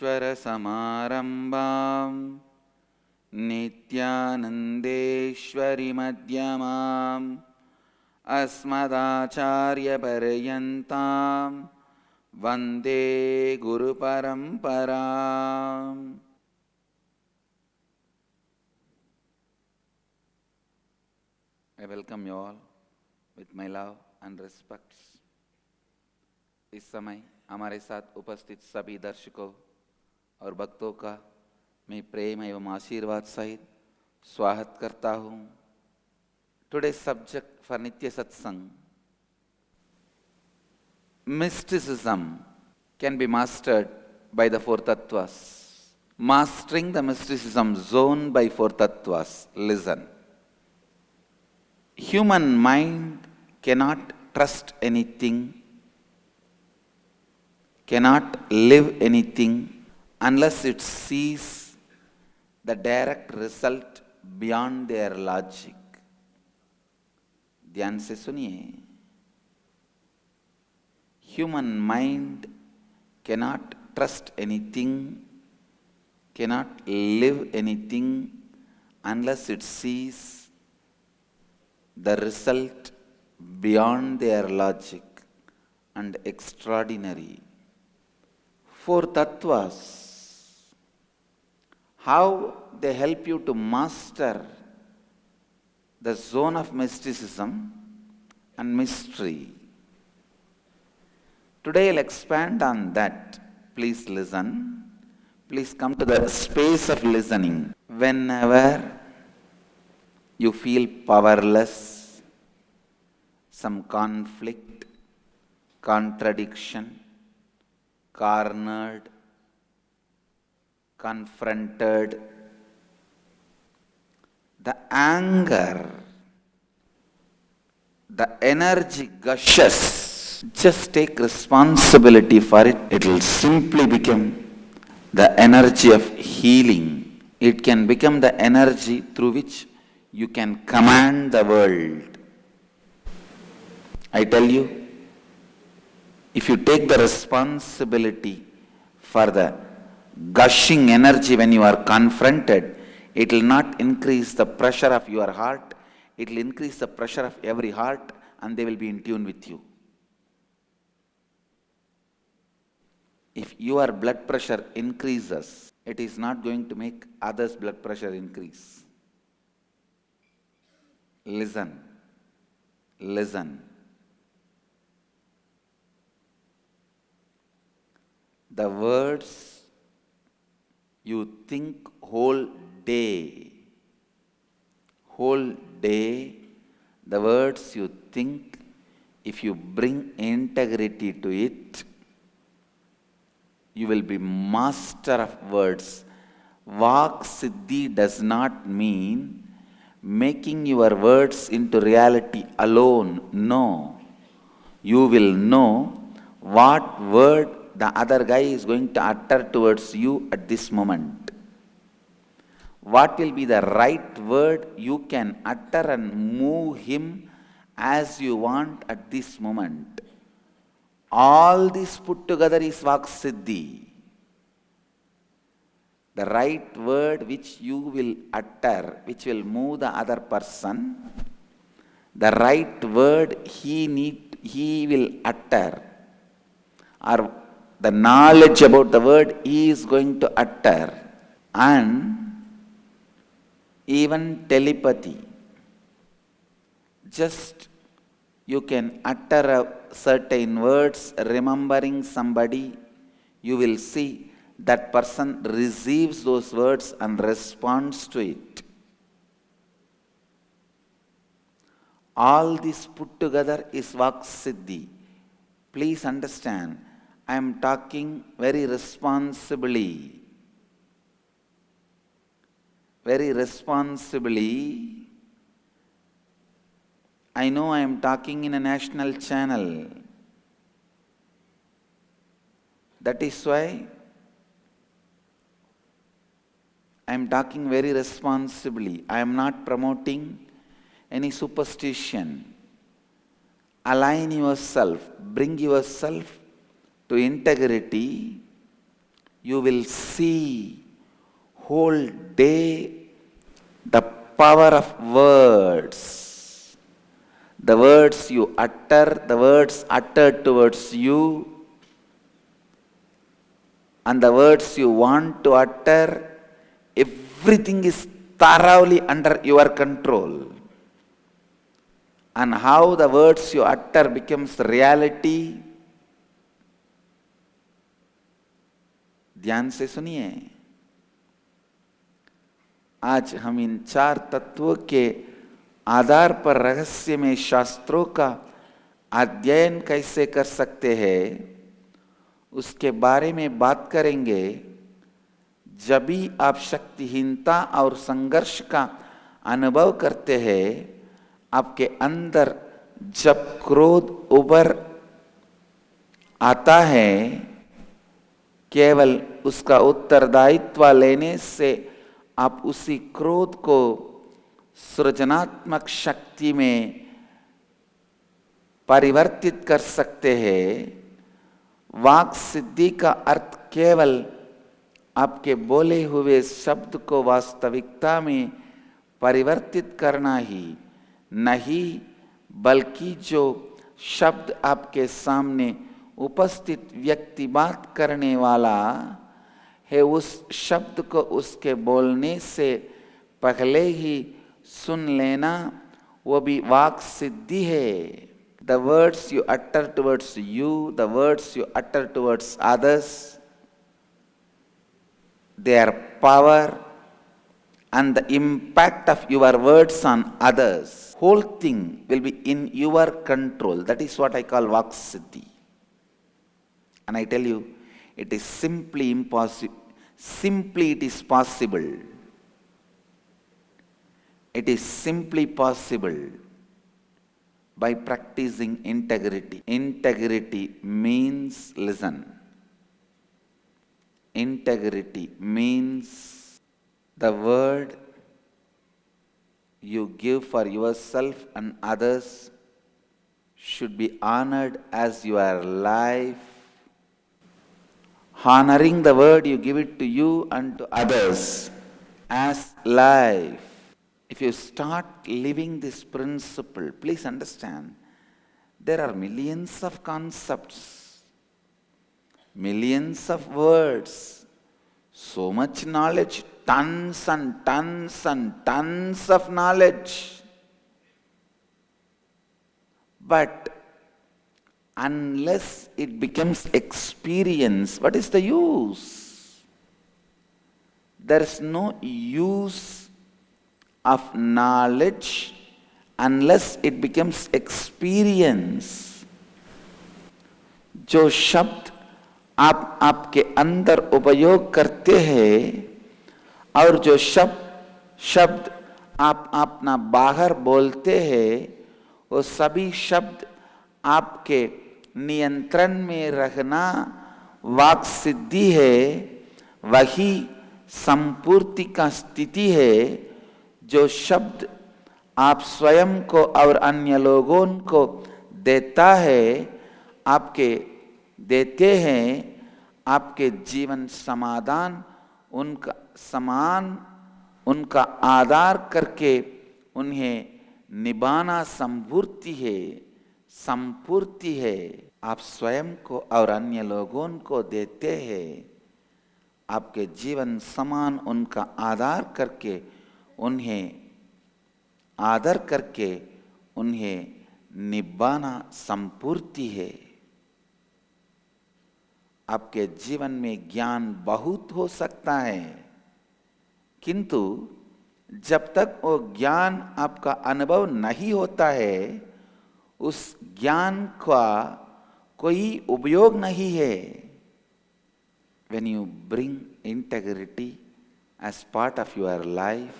Samarambam Nithyanandeshwari Madhyamam Asmadacharya Paryantam Vande Guru Paramparam. I welcome you all with my love and respects. इस समय हमारे साथ उपस्थित सभी दर्शकों और भक्तों का मैं प्रेम एवं आशीर्वाद सहित स्वागत करता हूँ. Today's subject for Nitya Satsang: mysticism can be mastered by the four tattvas. Mastering the mysticism zone by four tattvas. Listen. Human mind cannot trust anything, cannot live anything unless it sees the direct result beyond their logic. ध्यान से सुनिए. Human mind cannot trust anything, cannot live anything unless it sees the result beyond their logic and extraordinary. Four tattvas, how they help you to master the zone of mysticism and mystery. Today I'll expand on that. Please listen. Please come to the space of listening. Whenever you feel powerless, some conflict, contradiction, cornered, confronted, the anger, the energy gushes. Just take responsibility for it. It will simply become the energy of healing. It can become the energy through which you can command the world. I tell you, if you take the responsibility for the gushing energy when you are confronted, it will not increase the pressure of your heart, it will increase the pressure of every heart, and they will be in tune with you. If your blood pressure increases, it is not going to make others' blood pressure increase. Listen. Listen. The words you think whole day, the words you think, if you bring integrity to it, you will be master of words. Vak siddhi does not mean making your words into reality alone. No. You will know what word the other guy is going to utter towards you at this moment. What will be the right word you can utter and move him as you want at this moment. All this put together is Vak Siddhi. The right word which you will utter, which will move the other person, the right word he will utter, or the knowledge about the word he is going to utter, and even telepathy. Just you can utter certain words, remembering somebody, you will see that person receives those words and responds to it. All this put together is Vak Siddhi. Please understand, I am talking very responsibly. Very responsibly. I know I am talking in a national channel. That is why I am talking very responsibly. I am not promoting any superstition. Align yourself, bring yourself to integrity, you will see whole day the power of words. The words you utter, the words uttered towards you, and the words you want to utter, everything is thoroughly under your control. And how the words you utter becomes reality, ध्यान से सुनिए. आज हम इन 4 तत्वों के आधार पर रहस्य में शास्त्रों का अध्ययन कैसे कर सकते हैं, उसके बारे में बात करेंगे. जब भी आप शक्तिहीनता और संघर्ष का अनुभव करते हैं, आपके अंदर जब क्रोध उभर आता है, केवल उसका उत्तरदायित्व लेने से आप उसी क्रोध को सृजनात्मक शक्ति में परिवर्तित कर सकते हैं. वाक सिद्धि का अर्थ केवल आपके बोले हुए शब्द को वास्तविकता में परिवर्तित करना ही नहीं, बल्कि जो शब्द आपके सामने उपस्थित व्यक्ति बात करने वाला है, उस शब्द को उसके बोलने से पहले ही सुन लेना, वो भी वाक सिद्धि है. The words you utter towards you, the words you utter towards others, their power and the impact of your words on others, whole thing will be in your control. That is what I call Vak Siddhi. And I tell you, it is simply impossible. Simply it is possible. It is simply possible by practicing integrity. Integrity means, listen, integrity means the word you give for yourself and others should be honored as your life. Honoring the word you give it to you and to others as life. If you start living this principle, please understand, there are millions of concepts, millions of words, so much knowledge, tons and tons and tons of knowledge. But unless it becomes experience, what is the use? There is no use of knowledge unless it becomes experience. जो शब्द आप आपके अंदर उपयोग करते हैं और जो शब्द आप अपना बाहर बोलते हैं, वो सभी शब्द आपके नियंत्रण में रखना वाक सिद्धि है. वही संपूर्ति का स्थिति है. जो शब्द आप स्वयं को और अन्य लोगों को देता है, आपके देते हैं, आपके जीवन समाधान उनका आदर करके उन्हें निभाना संपूर्ति है. आप स्वयं को और अन्य लोगों को देते हैं, आपके जीवन समान उनका आदर करके उन्हें निभाना संपूर्ति है. आपके जीवन में ज्ञान बहुत हो सकता है, किंतु जब तक वो ज्ञान आपका अनुभव नहीं होता है, उस ज्ञान का कोई उपयोग नहीं है. When you bring integrity as part of your life,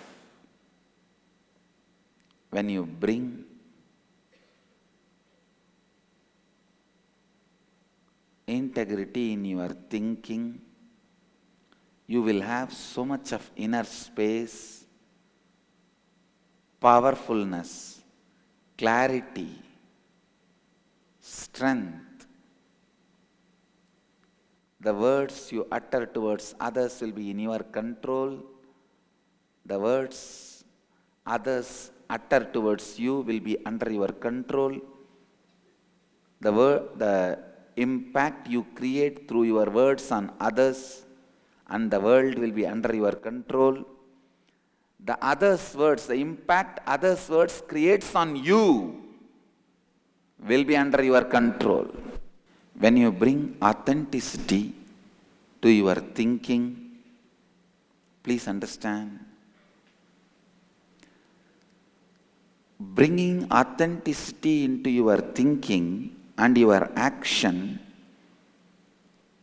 when you bring integrity in your thinking, you will have so much of inner space, powerfulness, clarity, strength. The words you utter towards others will be in your control. The words others utter towards you will be under your control. The impact you create through your words on others and the world will be under your control. The impact others' words creates on you will be under your control. When you bring authenticity to your thinking, please understand, bringing authenticity into your thinking and your action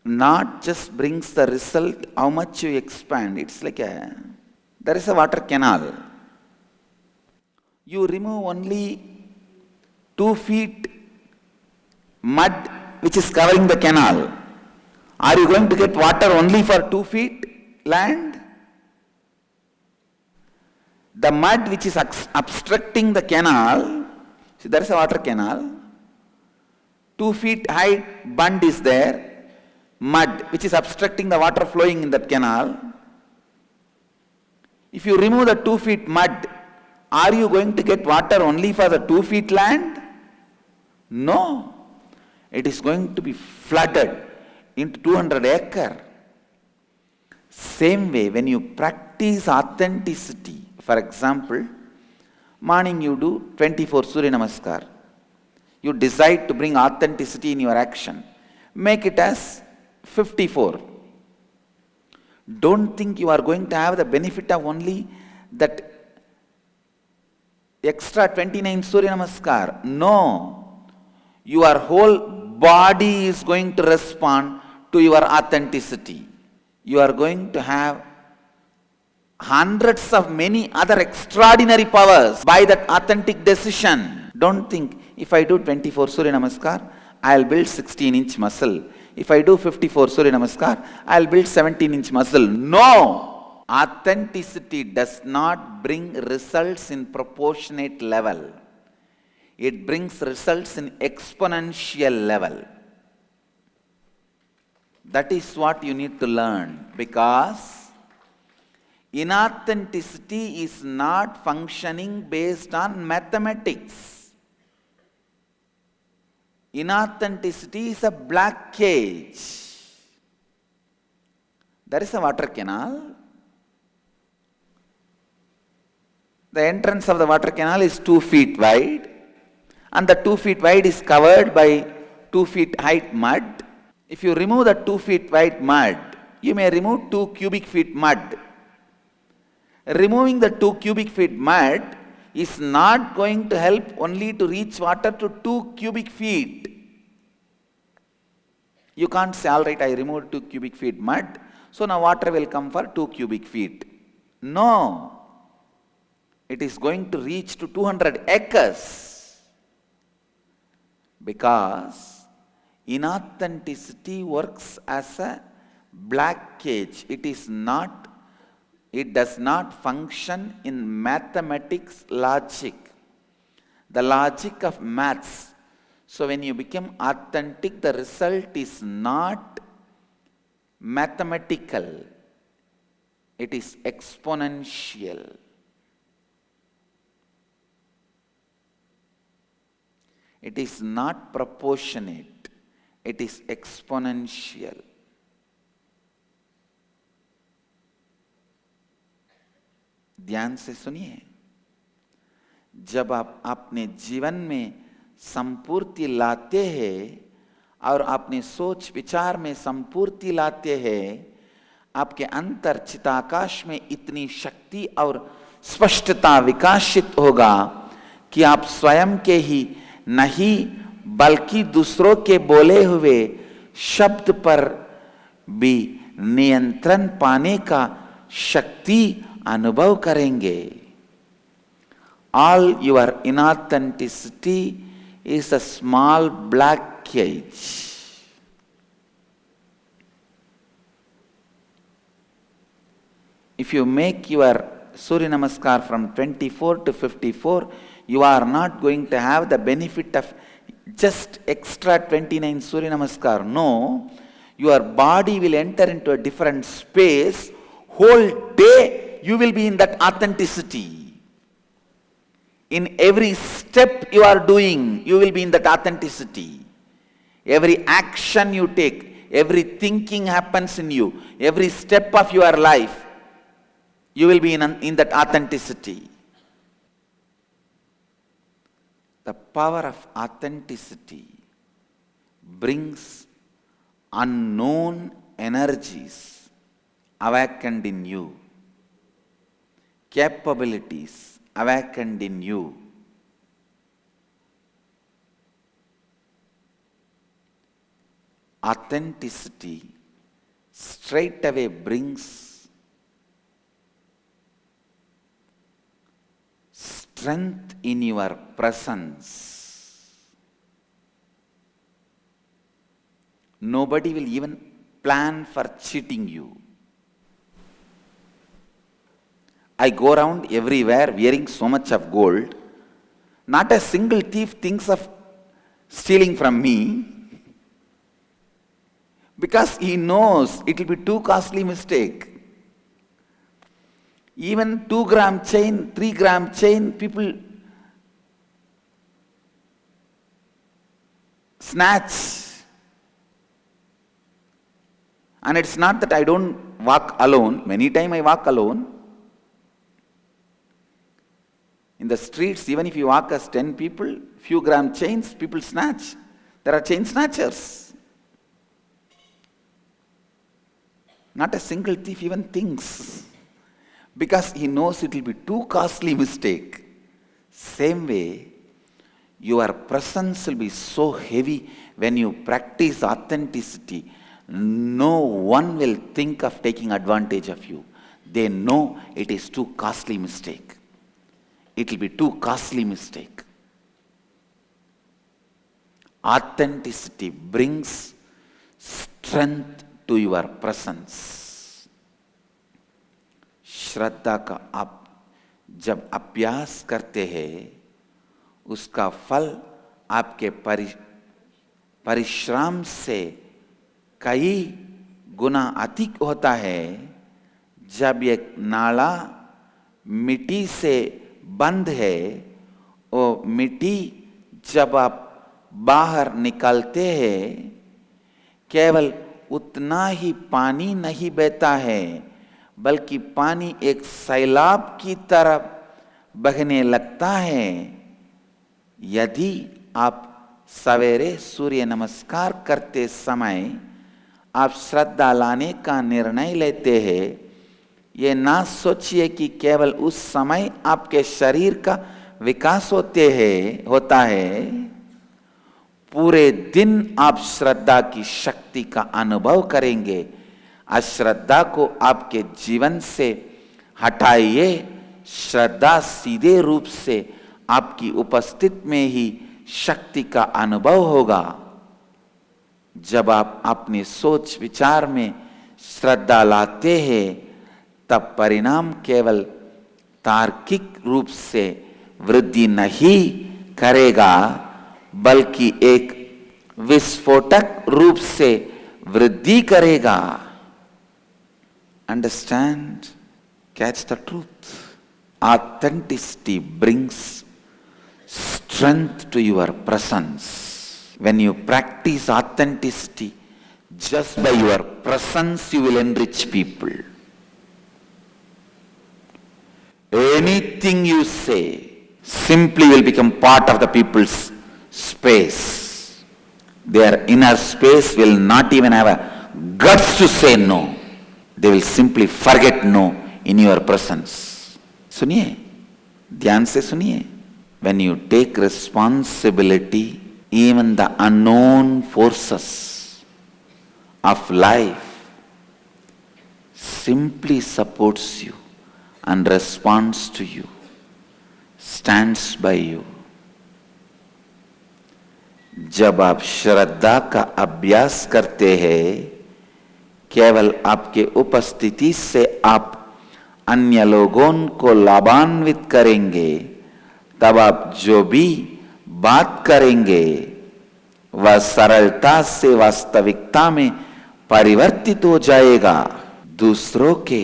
not just brings the result how much you expand. It's like there is a water canal. You remove only 2 feet mud which is covering the canal. Are you going to get water only for 2 feet land? The mud which is obstructing the canal, see there is a water canal, 2 feet high bund is there, mud which is obstructing the water flowing in that canal. If you remove the 2 feet mud, are you going to get water only for the 2 feet land? No. It is going to be flooded into 200 acre. Same way, when you practice authenticity, for example, morning you do 24 Surya Namaskar. You decide to bring authenticity in your action. Make it as 54. Don't think you are going to have the benefit of only that extra 29 Surya Namaskar. No. Your whole body is going to respond to your authenticity. You are going to have hundreds of many other extraordinary powers by that authentic decision. Don't think, if I do 24 Surya Namaskar, I will build 16-inch muscle. If I do 54 Surya Namaskar, I will build 17-inch muscle. No! Authenticity does not bring results in proportionate level. It brings results in exponential level. That is what you need to learn, because inauthenticity is not functioning based on mathematics. Inauthenticity is a black cage. There is a water canal. The entrance of the water canal is 2 feet wide, and the 2 feet wide is covered by 2 feet height mud. If you remove the 2 feet wide mud, you may remove 2 cubic feet mud. Removing the 2 cubic feet mud is not going to help only to reach water to 2 cubic feet. You can't say, all right, I removed 2 cubic feet mud, so now water will come for 2 cubic feet. No. It is going to reach to 200 acres. Because inauthenticity works as a black cage. It does not function in mathematics logic. The logic of maths. So when you become authentic, the result is not mathematical. It is exponential. It is not proportionate. It is exponential. ध्यान से सुनिए, जब आप अपने जीवन में संपूर्ति लाते हैं और अपने सोच विचार में संपूर्ति लाते हैं, आपके अंतर चिताकाश में इतनी शक्ति और स्पष्टता विकसित होगा कि आप स्वयं के ही नहीं बल्कि दूसरों के बोले हुए शब्द पर भी नियंत्रण पाने का शक्ति अनुभव करेंगे. All your inauthenticity is a small black cage. If you make your Surya Namaskar from 24 to 54, you are not going to have the benefit of just extra 29 Surya Namaskar. No, Your body will enter into a different space. Whole day you will be in that authenticity. In every step you are doing, you will be in that authenticity. Every action you take, every thinking happens in you, every step of your life, you will be in that authenticity. The power of authenticity brings unknown energies awakened in you, capabilities awakened in you. Authenticity straight away brings strength in your presence. Nobody will even plan for cheating you. I go around everywhere wearing so much of gold. Not a single thief thinks of stealing from me, because he knows it will be too costly mistake. Even 2-gram chain, 3-gram chain, people snatch. And it's not that I don't walk alone. Many times I walk alone. In the streets, even if you walk as 10 people, few gram chains, people snatch. There are chain snatchers. Not a single thief even thinks, because he knows it will be too costly mistake. Same way, your presence will be so heavy when you practice authenticity. No one will think of taking advantage of you. They know it is too costly mistake. It will be too costly mistake. Authenticity brings strength to your presence. श्रद्धा का आप जब अभ्यास करते हैं, उसका फल आपके परिश्रम से कई गुना अधिक होता है. जब एक नाला मिट्टी से बंद है, वो मिट्टी जब आप बाहर निकालते हैं, केवल उतना ही पानी नहीं बहता है, बल्कि पानी एक सैलाब की तरह बहने लगता है. यदि आप सवेरे सूर्य नमस्कार करते समय आप श्रद्धा लाने का निर्णय लेते हैं, ये ना सोचिए कि केवल उस समय आपके शरीर का विकास होता है. पूरे दिन आप श्रद्धा की शक्ति का अनुभव करेंगे. अश्रद्धा को आपके जीवन से हटाइए. श्रद्धा सीधे रूप से आपकी उपस्थिति में ही शक्ति का अनुभव होगा. जब आप अपने सोच विचार में श्रद्धा लाते हैं, तब परिणाम केवल तार्किक रूप से वृद्धि नहीं करेगा, बल्कि एक विस्फोटक रूप से वृद्धि करेगा. Understand? Catch the truth. Authenticity brings strength to your presence. When you practice authenticity, just by your presence you will enrich people. Anything you say simply will become part of the people's space. Their inner space will not even have a guts to say no. They will simply forget no in your presence. सुनिए, ध्यान से सुनिए. When you take responsibility, even the unknown forces of life simply supports you and responds to you, stands by you. जब आप श्रद्धा का अभ्यास करते हैं, केवल आपके उपस्थिति से आप अन्य लोगों को लाभान्वित करेंगे. तब आप जो भी बात करेंगे वह सरलता से वास्तविकता में परिवर्तित हो जाएगा। दूसरों के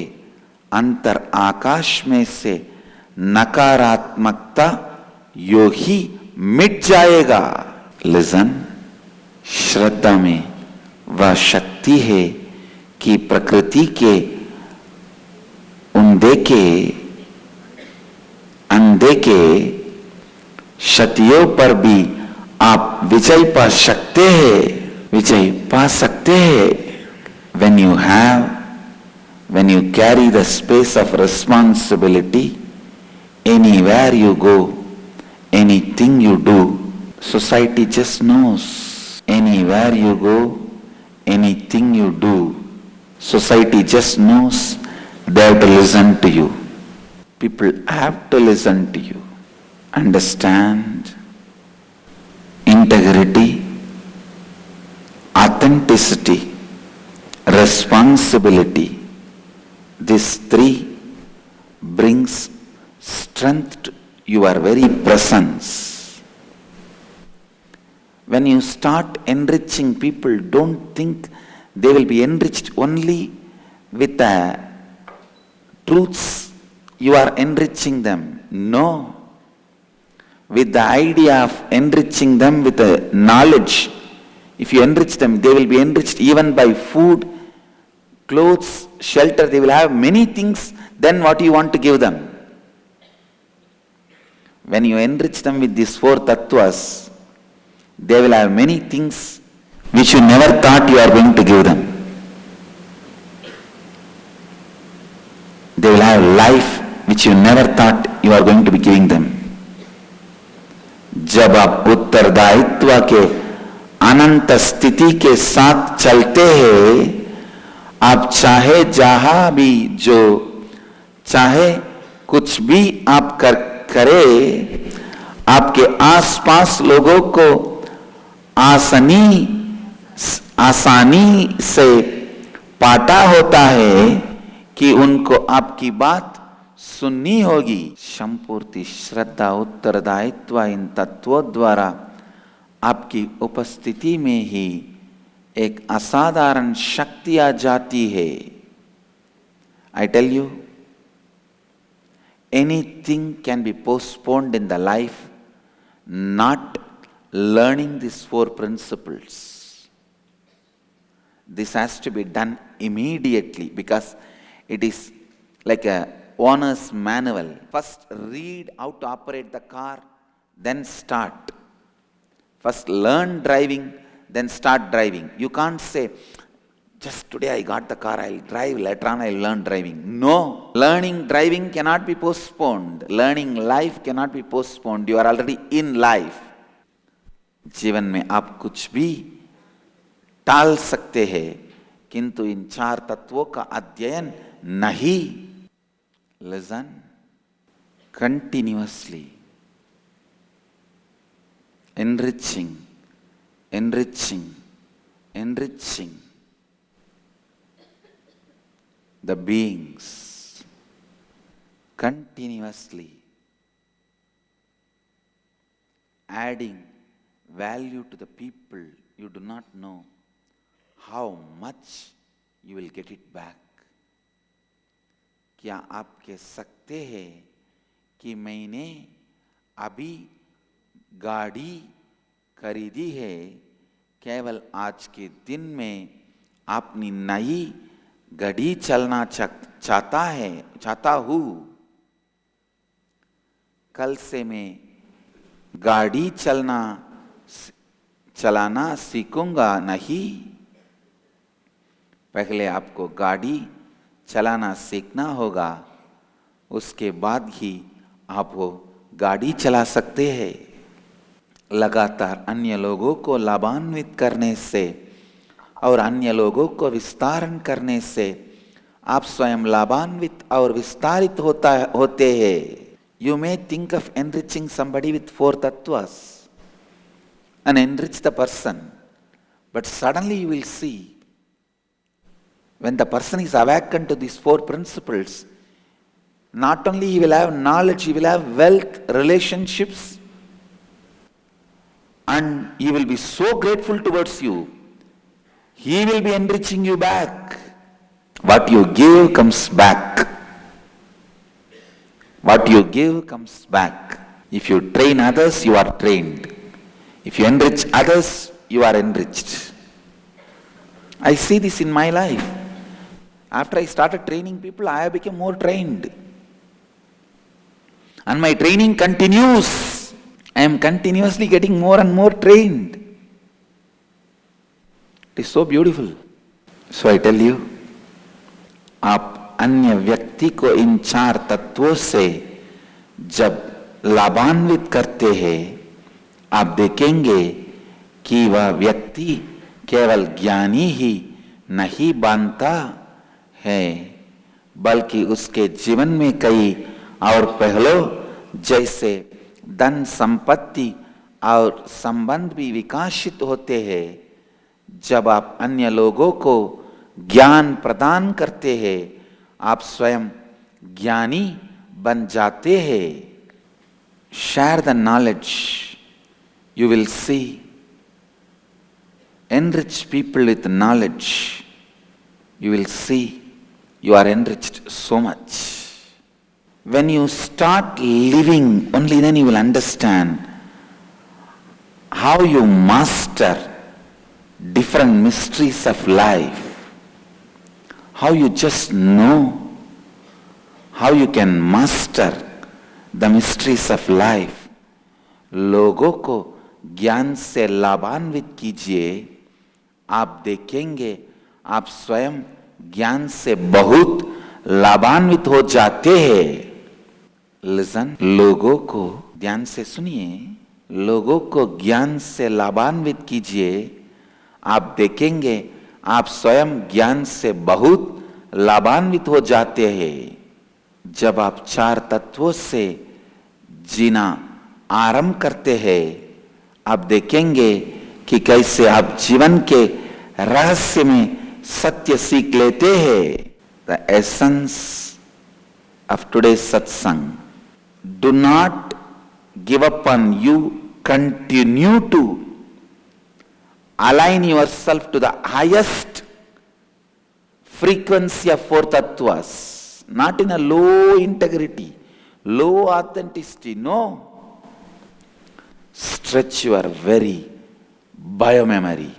अंतर आकाश में से नकारात्मकता यो ही मिट जाएगा। लिसन, श्रद्धा में वह शक्ति है कि प्रकृति के अनदेखे क्षतियों पर भी आप विजय पा सकते हैं। when you carry the space of responsibility, anywhere you go, anything you do, society just knows. Anywhere you go, anything you do, society just knows. They have to listen to you. People have to listen to you. Understand? Integrity, authenticity, responsibility. These three brings strength to your very presence. When you start enriching people, don't think they will be enriched only with the truths you are enriching them. No. With the idea of enriching them with the knowledge, if you enrich them, they will be enriched even by food, clothes, shelter. They will have many things than what you want to give them. When you enrich them with these four tattvas, they will have many things which you never thought you are going to give them. They will have life which you never thought you are going to be giving them. जब आप उत्तरदायित्व के अनंत स्थिति के साथ चलते हैं, आप चाहे जहां भी जो चाहे कुछ भी आप करे, आपके आसपास लोगों को आसानी से पाता होता है कि उनको आपकी बात सुननी होगी। संपूर्ति, श्रद्धा, उत्तरदायित्व, इन तत्वों द्वारा आपकी उपस्थिति में ही एक असाधारण शक्ति आ जाती है। I tell you, anything can be postponed in the life, not learning these four principles. This has to be done immediately because it is like a owner's manual. First read how to operate the car, then start. First learn driving, then start driving. You can't say, just today I got the car, I'll drive, later on I'll learn driving. No. Learning driving cannot be postponed. Learning life cannot be postponed. You are already in life. जीवन में आप कुछ भी टाल सकते हैं, किंतु इन चार तत्वों का अध्ययन नहीं। Listen continuously. Enriching, enriching, enriching the beings continuously, adding value to the people. You do not know how much you will get it back. क्या आप कह सकते हैं कि मैंने अभी गाड़ी खरीदी है, केवल आज के दिन में अपनी नई गाड़ी चलना चाहता हूँ, कल से मैं गाड़ी चलाना सीखूंगा नहीं। पहले आपको गाड़ी चलाना सीखना होगा, उसके बाद ही आप वो गाड़ी चला सकते हैं। लगातार अन्य लोगों को लाभान्वित करने से और अन्य लोगों को विस्तारण करने से आप स्वयं लाभान्वित और विस्तारित होते हैं। You may think of enriching somebody with four tattvas and enrich the person, but suddenly you will see when the person is awakened to these four principles, not only he will have knowledge, he will have wealth, relationships, and he will be so grateful towards you. He will be enriching you back. What you give comes back. What you give comes back. If you train others, you are trained. If you enrich others, you are enriched. I see this in my life. After I started training people, I have become more trained. And my training continues. I am continuously getting more and more trained. It is so beautiful. So I tell you, आप अन्य व्यक्ति को इन 4 तत्वों से जब लाभान्वित करते हैं, आप देखेंगे कि वह व्यक्ति केवल ज्ञानी ही नहीं बनता है, बल्कि उसके जीवन में कई और पहलू जैसे धन संपत्ति और संबंध भी विकसित होते हैं। जब आप अन्य लोगों को ज्ञान प्रदान करते हैं, आप स्वयं ज्ञानी बन जाते हैं। Share the knowledge. You will see. Enrich people with knowledge. You will see you are enriched so much. When you start living, only then you will understand how you master different mysteries of life. How you just know how you can master the mysteries of life. लोगों को ज्ञान से लाभान्वित कीजिए, आप देखेंगे आप स्वयं ज्ञान से बहुत लाभान्वित हो जाते हैं। लिसन, लोगों को ध्यान से सुनिए, लोगों को ज्ञान से लाभान्वित कीजिए, आप देखेंगे आप स्वयं ज्ञान से बहुत लाभान्वित हो जाते हैं। जब आप 4 तत्वों से जीना आरंभ करते हैं, आप देखेंगे कि कैसे आप जीवन के रहस्य में सत्य सीख लेते हैं। The essence of today's satsang. Do not give up on you. Continue to align yourself to the highest frequency of 4 tattvas. Not in a low integrity, low authenticity. No. Stretch your very biomemory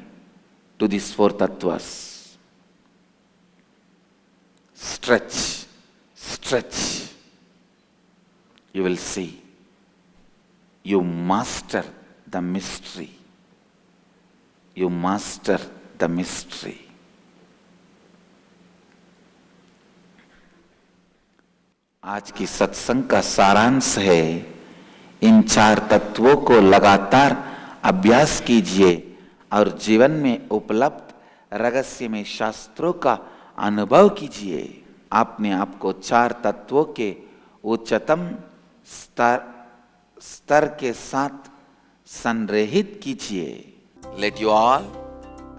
to these 4 tattvas. Stretch, stretch. You will see. You master the mystery. You master the mystery. आज की सत्संग का सारांश है, इन 4 तत्वों को लगातार अभ्यास कीजिए और जीवन में उपलब्ध रहस्यमय शास्त्रों का अनुभव कीजिए। अपने आप को 4 तत्वों के उच्चतम स्तर के साथ संरेखित कीजिए। Let you all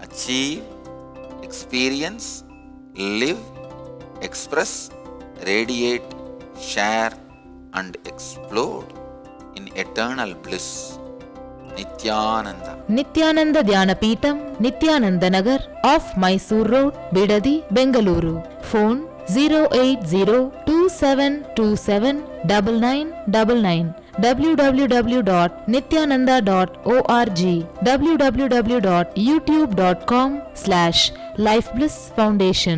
achieve, experience, live, express, radiate, share and explode in eternal bliss. Nithyananda. Nithyananda Dhyanapitham, Nithyananda Nagar, off Mysore Road, Bidadi, Bengaluru. Phone 08027279999. www.nithyananda.org. www.youtube.com/Life Bliss Foundation.